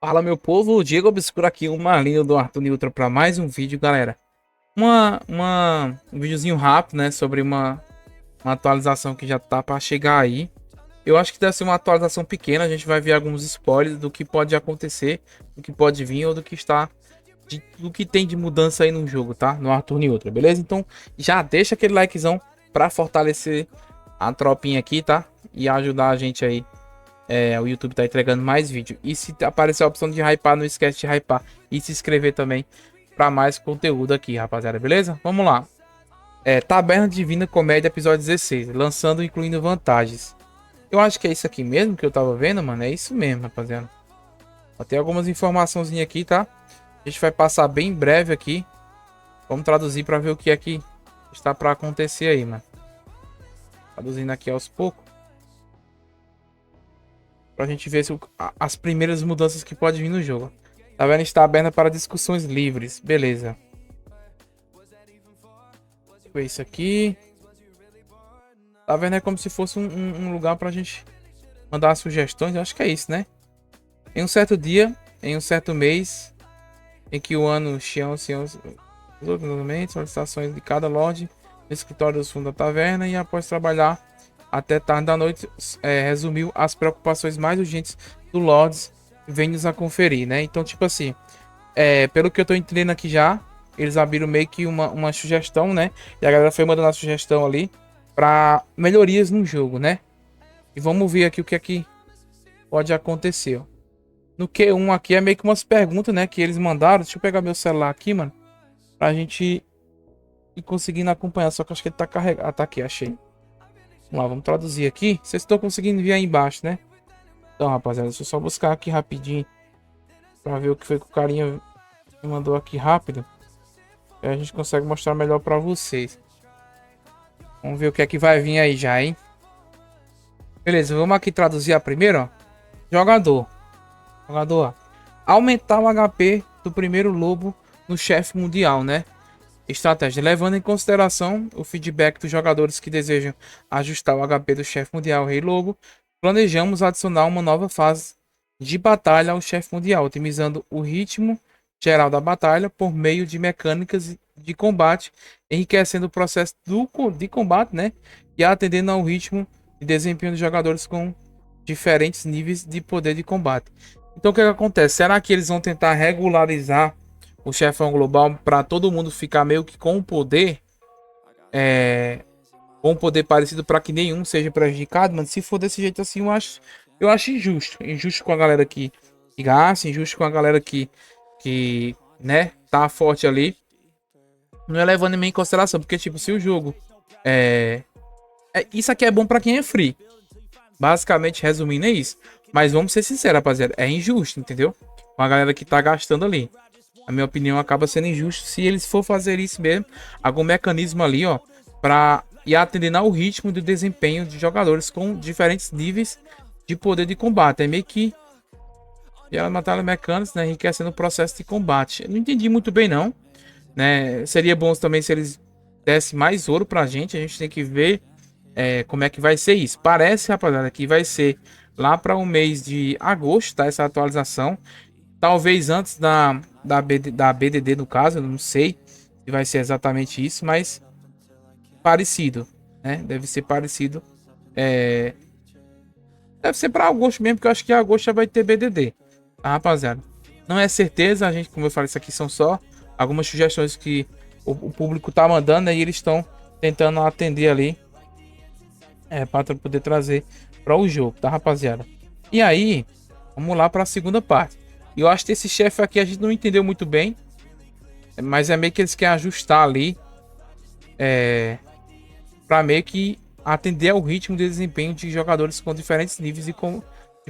Fala, meu povo, Diego Obscuro aqui, uma linha do Arthur Newton para mais um vídeo, galera. Um videozinho rápido, né, sobre uma atualização que já tá para chegar aí. Eu acho que deve ser uma atualização pequena, a gente vai ver alguns spoilers do que pode acontecer, do que pode vir ou do que tem de mudança aí no jogo, tá? No Arthur Newton, beleza? Então, já deixa aquele likezão para fortalecer a tropinha aqui, tá? E ajudar a gente aí. O YouTube tá entregando mais vídeo. E se aparecer a opção de hypar, não esquece de hypar e se inscrever também para mais conteúdo aqui, rapaziada, beleza? Vamos lá. Taberna Divina Comédia, episódio 16, lançando incluindo vantagens. Eu acho que é isso aqui mesmo que eu tava vendo, mano. É isso mesmo, rapaziada. Tem algumas informações aqui, tá? A gente vai passar bem breve aqui. Vamos traduzir para ver o que é que está para acontecer aí, mano. Traduzindo aqui aos poucos. Pra gente ver se as primeiras mudanças que pode vir no jogo. Taverna está aberta para discussões livres. Beleza. Deixa eu ver isso aqui. Taverna é como se fosse um lugar pra gente mandar sugestões. Eu acho que é isso, né? Em um certo dia, em um certo mês, em que o ano Xião, solicitações de cada lorde no escritório dos fundos da taverna e após trabalhar até tarde da noite, resumiu as preocupações mais urgentes do Lords vem nos a conferir, né? Então, tipo assim, pelo que eu tô entendendo aqui já, eles abriram meio que uma sugestão, né? E a galera foi mandando a sugestão ali para melhorias no jogo, né? E vamos ver aqui o que é que pode acontecer, ó. No Q1 aqui é meio que umas perguntas, né? Que eles mandaram. Deixa eu pegar meu celular aqui, mano. Pra gente ir conseguindo acompanhar. Só que acho que ele tá carregado. Ah, tá aqui, achei. Vamos lá, vamos traduzir aqui. Vocês estão conseguindo ver aí embaixo, né? Então, rapaziada, deixa eu só buscar aqui rapidinho pra ver o que foi que o carinha me mandou aqui rápido. E a gente consegue mostrar melhor pra vocês. Vamos ver o que é que vai vir aí já, hein? Beleza, vamos aqui traduzir a primeira, ó. Jogador. Jogador, ó. Aumentar o HP do primeiro lobo no chefe mundial, né? Estratégia. Levando em consideração o feedback dos jogadores que desejam ajustar o HP do chefe mundial Rei Lobo, planejamos adicionar uma nova fase de batalha ao chefe mundial, otimizando o ritmo geral da batalha por meio de mecânicas de combate, enriquecendo o processo de combate, né? E atendendo ao ritmo e desempenho dos jogadores com diferentes níveis de poder de combate. Então o que acontece? Será que eles vão tentar regularizar o chefão global para todo mundo ficar meio que com um poder parecido para que nenhum seja prejudicado? Mas se for desse jeito assim, eu acho injusto com a galera que gasta, injusto com a galera que né, tá forte ali, não é levando em consideração, porque tipo, se o jogo isso aqui é bom para quem é free, basicamente resumindo é isso, mas vamos ser sinceros, rapaziada, é injusto, entendeu? Com a galera que tá gastando ali. A minha opinião acaba sendo injusto se eles for fazer isso mesmo, algum mecanismo ali, ó, para ir atendendo ao ritmo do desempenho de jogadores com diferentes níveis de poder de combate. É meio que ela matar mecânicos, né, enriquecendo o processo de combate. Eu não entendi muito bem não, né? Seria bom também se eles dessem mais ouro pra gente. A gente tem que ver como é que vai ser isso. Parece, rapaziada, que vai ser lá para o mês de agosto, tá? Essa atualização. Talvez antes da BDD, no caso, eu não sei se vai ser exatamente isso, mas parecido, né? Deve ser parecido. Deve ser para agosto mesmo, porque eu acho que agosto já vai ter BDD, tá, rapaziada? Não é certeza, a gente, como eu falei, isso aqui são só algumas sugestões que o público tá mandando, né, e eles estão tentando atender ali, para poder trazer para o jogo, tá, rapaziada? E aí, vamos lá para a segunda parte. Eu acho que esse chefe aqui a gente não entendeu muito bem, mas é meio que eles querem ajustar ali para meio que atender ao ritmo de desempenho de jogadores com diferentes níveis de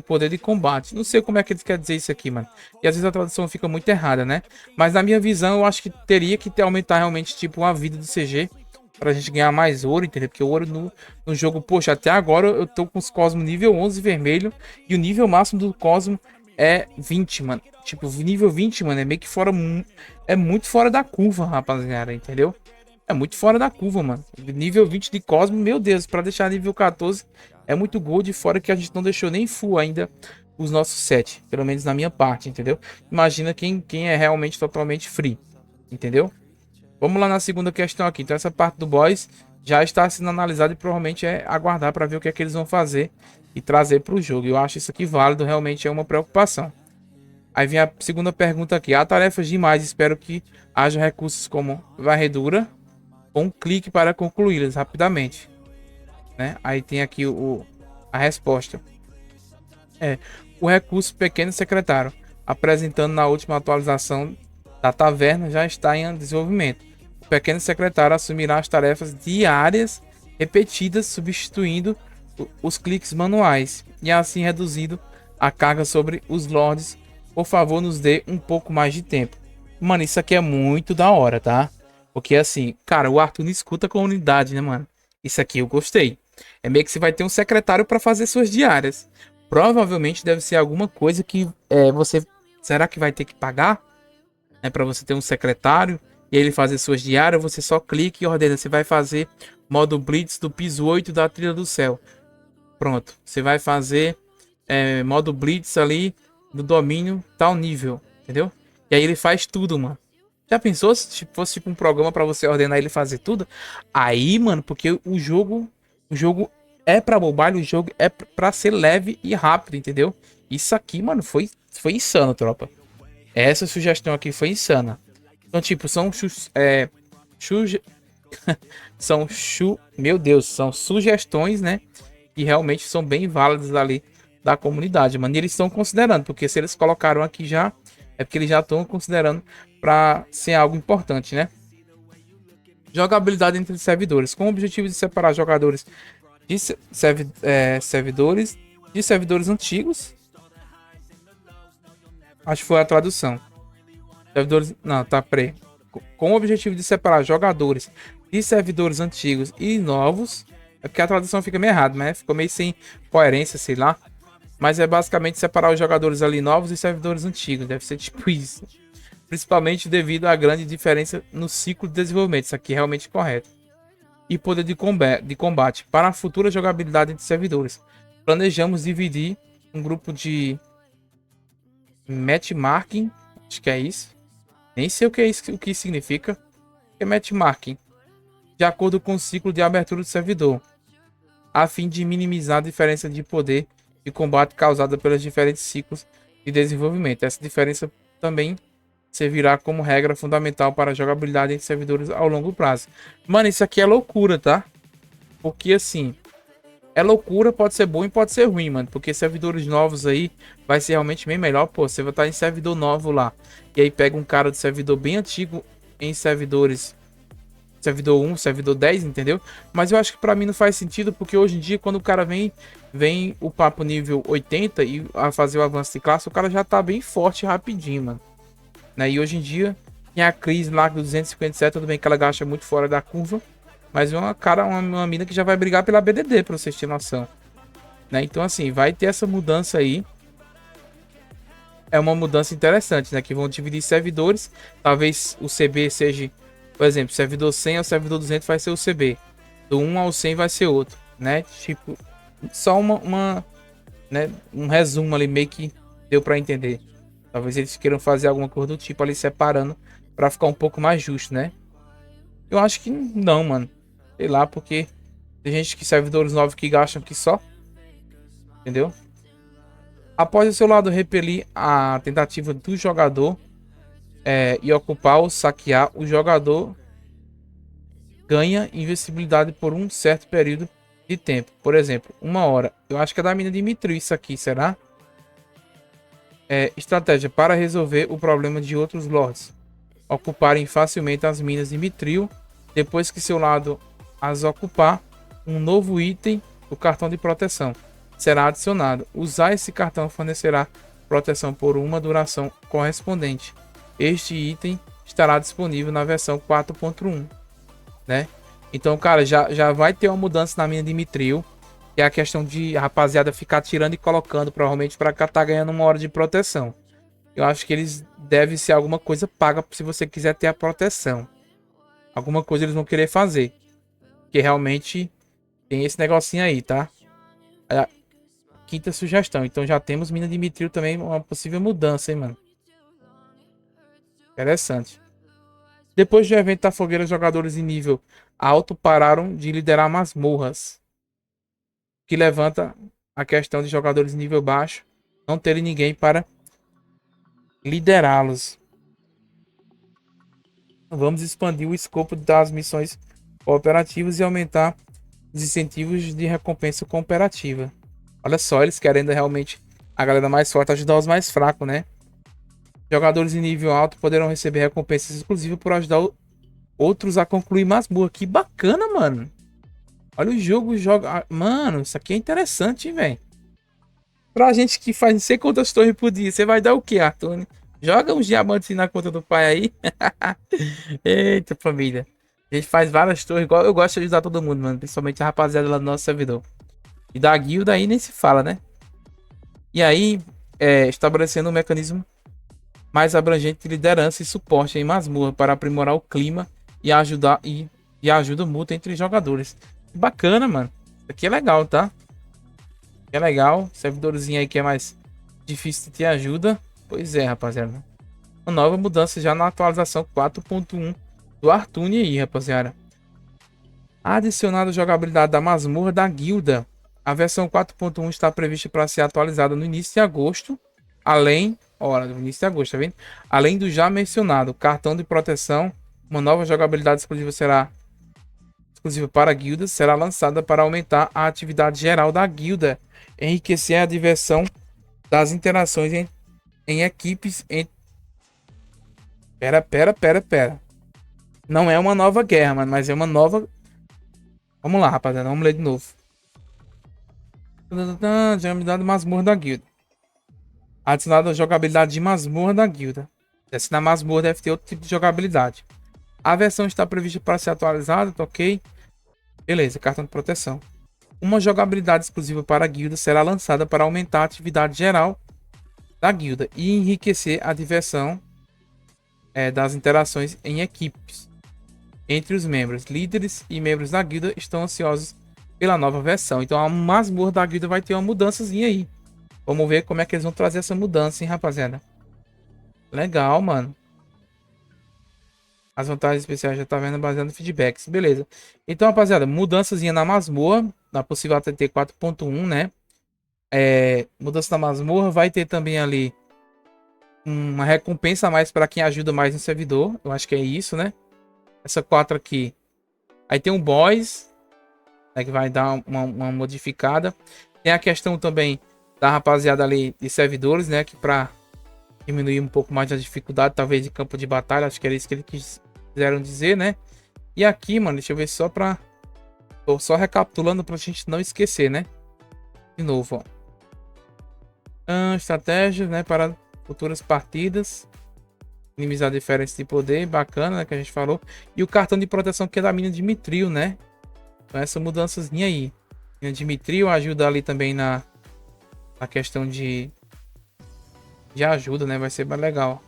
poder de combate. Não sei como é que eles querem dizer isso aqui, mano. E às vezes a tradução fica muito errada, né? Mas na minha visão, eu acho que teria que aumentar realmente, tipo, a vida do CG pra gente ganhar mais ouro, entendeu? Porque o ouro no jogo, poxa, até agora eu tô com os Cosmos nível 11 vermelho e o nível máximo do Cosmo é 20, mano. Tipo, nível 20, mano, é meio que fora... É muito fora da curva, rapaziada, entendeu? É muito fora da curva, mano. Nível 20 de Cosmo, meu Deus, pra deixar nível 14 é muito gold, fora que a gente não deixou nem full ainda os nossos sets, pelo menos na minha parte, entendeu? Imagina quem é realmente totalmente free, entendeu? Vamos lá na segunda questão aqui. Então essa parte do boss já está sendo analisada e provavelmente é aguardar para ver o que é que eles vão fazer e trazer para o jogo. Eu acho isso aqui válido, realmente é uma preocupação. Aí vem a segunda pergunta aqui. Há tarefas demais, espero que haja recursos como varredura com um clique para concluí-las rapidamente, né? Aí tem aqui a resposta. O recurso pequeno secretário, apresentando na última atualização da taverna, já está em desenvolvimento. O pequeno secretário assumirá as tarefas diárias repetidas, substituindo os cliques manuais e assim reduzindo a carga sobre os lords. Por favor, nos dê um pouco mais de tempo. Mano, isso aqui é muito da hora, tá? Porque assim, cara, o Arthur não escuta a comunidade, né, mano? Isso aqui eu gostei. É meio que você vai ter um secretário para fazer suas diárias. Provavelmente deve ser alguma coisa que você... Será que vai ter que pagar? Para você ter um secretário e ele fazer suas diárias, você só clica e ordena. Você vai fazer modo Blitz do piso 8 da Trilha do Céu. Pronto. Você vai fazer modo Blitz ali do domínio tal nível. Entendeu? E aí ele faz tudo, mano. Já pensou se fosse tipo um programa para você ordenar ele fazer tudo? Aí, mano, porque o jogo é para mobile, o jogo é para ser leve e rápido, entendeu? Isso aqui, mano, foi insano, tropa. Essa sugestão aqui foi insana. Então, tipo, meu Deus, são sugestões, né? Que realmente são bem válidas ali da comunidade, mano. E eles estão considerando, porque se eles colocaram aqui já, é porque eles já estão considerando para ser algo importante, né? Jogabilidade entre servidores, com o objetivo de separar jogadores de servidores de servidores antigos. Acho que foi a tradução. Servidores, não, tá pre. Com o objetivo de separar jogadores de servidores antigos e novos. É porque a tradução fica meio errada, né? Ficou meio sem coerência, sei lá. Mas é basicamente separar os jogadores ali novos e servidores antigos. Deve ser tipo isso. Principalmente devido à grande diferença no ciclo de desenvolvimento. Isso aqui é realmente correto. E poder de combate para a futura jogabilidade entre servidores. Planejamos dividir um grupo de matchmaking. Acho que é isso. Nem sei o que é isso, o que significa. O que é matchmaking? De acordo com o ciclo de abertura do servidor, a fim de minimizar a diferença de poder de combate causada pelos diferentes ciclos de desenvolvimento. Essa diferença também servirá como regra fundamental para a jogabilidade entre servidores ao longo prazo. Mano, isso aqui é loucura, tá? Porque assim, é loucura, pode ser bom e pode ser ruim, mano. Porque servidores novos aí vai ser realmente bem melhor. Pô, você vai estar em servidor novo lá. E aí pega um cara de servidor bem antigo em servidores. Servidor 1, servidor 10, entendeu? Mas eu acho que pra mim não faz sentido. Porque hoje em dia, quando o cara vem o papo nível 80 e a fazer o avanço de classe, o cara já tá bem forte rapidinho, mano. Né? E hoje em dia, tem a crise lá do 257. Tudo bem que ela gasta muito fora da curva. Mas é uma mina que já vai brigar pela BDD, pra vocês terem noção. Né? Então, assim, vai ter essa mudança aí. É uma mudança interessante, né? Que vão dividir servidores. Talvez o CB seja, por exemplo, servidor 100 ao servidor 200 vai ser o CB. Do 1 ao 100 vai ser outro, né? Tipo, só né? Um resumo ali, meio que deu pra entender. Talvez eles queiram fazer alguma coisa do tipo ali, separando, pra ficar um pouco mais justo, né? Eu acho que não, mano. Sei lá, porque tem gente que servidores novos que gastam aqui só. Entendeu? Após o seu lado repelir a tentativa do jogador e ocupar ou saquear, o jogador ganha invencibilidade por um certo período de tempo. Por exemplo, 1 hora. Eu acho que é da mina de Mithril isso aqui, será? Estratégia para resolver o problema de outros lords. Ocuparem facilmente as minas de Mithril. Depois que seu lado as ocupar, um novo item, o cartão de proteção, será adicionado. Usar esse cartão fornecerá proteção por uma duração correspondente. Este item estará disponível na versão 4.1, né? Então, cara, já vai ter uma mudança na mina de Mithril, que é a questão de a rapaziada ficar tirando e colocando, provavelmente para cá tá ganhando 1 hora de proteção. Eu acho que eles devem ser alguma coisa paga se você quiser ter a proteção. Alguma coisa eles vão querer fazer. Que realmente tem esse negocinho aí, tá? quinta sugestão. Então já temos Mina de Mitril também, uma possível mudança, hein, mano. Interessante. Depois do evento da fogueira, jogadores em nível alto pararam de liderar masmorras, que levanta a questão de jogadores em nível baixo não terem ninguém para liderá-los. Vamos expandir o escopo das missões cooperativas e aumentar os incentivos de recompensa cooperativa. Olha só, eles querendo realmente a galera mais forte ajudar os mais fracos, né? Jogadores em nível alto poderão receber recompensas exclusivas por ajudar outros a concluir masmorra. Que bacana, mano. Olha o jogo, joga. Mano, isso aqui é interessante, hein, velho. Pra gente que faz não sei quantas torres por dia, você vai dar o que, Arthur? Joga uns diamantes na conta do pai aí. Eita, família. A gente faz várias torres. Igual eu gosto de ajudar todo mundo, mano. Principalmente a rapaziada lá do nosso servidor. E da guilda aí nem se fala, né? E aí, estabelecendo um mecanismo mais abrangente de liderança e suporte em masmorra para aprimorar o clima e ajudar e ajuda mútua entre jogadores. Bacana, mano. Isso aqui é legal, tá? É legal. Servidorzinho aí que é mais difícil de ter ajuda. Pois é, rapaziada. Uma nova mudança já na atualização 4.1 do Artune aí, rapaziada. Adicionada a jogabilidade da masmorra da guilda. A versão 4.1 está prevista para ser atualizada no início de agosto. Além, olha, no início de agosto, tá vendo? Além do já mencionado cartão de proteção, uma nova jogabilidade exclusiva para a guilda será lançada para aumentar a atividade geral da guilda, enriquecer a diversão das interações em equipes. Pera. Não é uma nova guerra, mano, mas é uma nova. Vamos lá, rapaziada, vamos ler de novo. Jogabilidade masmorra da guilda. Adicionada a jogabilidade de masmorra da guilda. Se na masmorra deve ter outro tipo de jogabilidade. A versão está prevista para ser atualizada, tá ok? Beleza, cartão de proteção. Uma jogabilidade exclusiva para a guilda será lançada para aumentar a atividade geral da guilda e enriquecer a diversão das interações em equipes entre os membros. Líderes e membros da guilda estão ansiosos pela nova versão. Então a masmorra da guilda vai ter uma mudançazinha aí. Vamos ver como é que eles vão trazer essa mudança, hein, rapaziada. Legal, mano. As vantagens especiais já tá vendo baseado em feedbacks. Beleza. Então, rapaziada, mudançazinha na masmorra. Na possível ATT 4.1, né? Mudança na masmorra. Vai ter também ali uma recompensa a mais para quem ajuda mais no servidor. Eu acho que é isso, né? Essa 4 aqui. Aí tem um boss, né, que vai dar uma modificada. Tem a questão também da rapaziada ali de servidores, né? Que para diminuir um pouco mais a dificuldade, talvez, de campo de batalha. Acho que era isso que eles quiseram dizer, né? E aqui, mano, deixa eu ver só pra... Tô só recapitulando pra gente não esquecer, né? De novo, ó. Estratégias, né? Para futuras partidas. Minimizar a diferença de poder. Bacana, né? Que a gente falou. E o cartão de proteção que é da mina de Mitril, né? Então essa mudançazinha aí. Mina de Mitril ajuda ali também na questão de ajuda, né? Vai ser mais legal.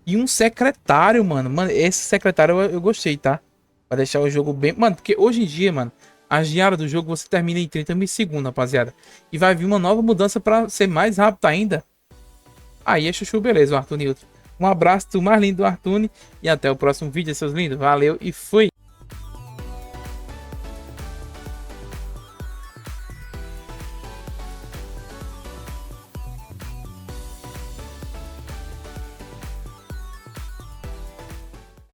E um secretário, mano. Mano, esse secretário eu gostei, tá? Pra deixar o jogo bem... Mano, porque hoje em dia, mano, as diárias do jogo você termina em 30 milissegundos, rapaziada. E vai vir uma nova mudança pra ser mais rápido ainda. Aí é chuchu, beleza, o Arthur Newton. Um abraço do mais lindo do Arthur. E até o próximo vídeo, seus lindos. Valeu e fui!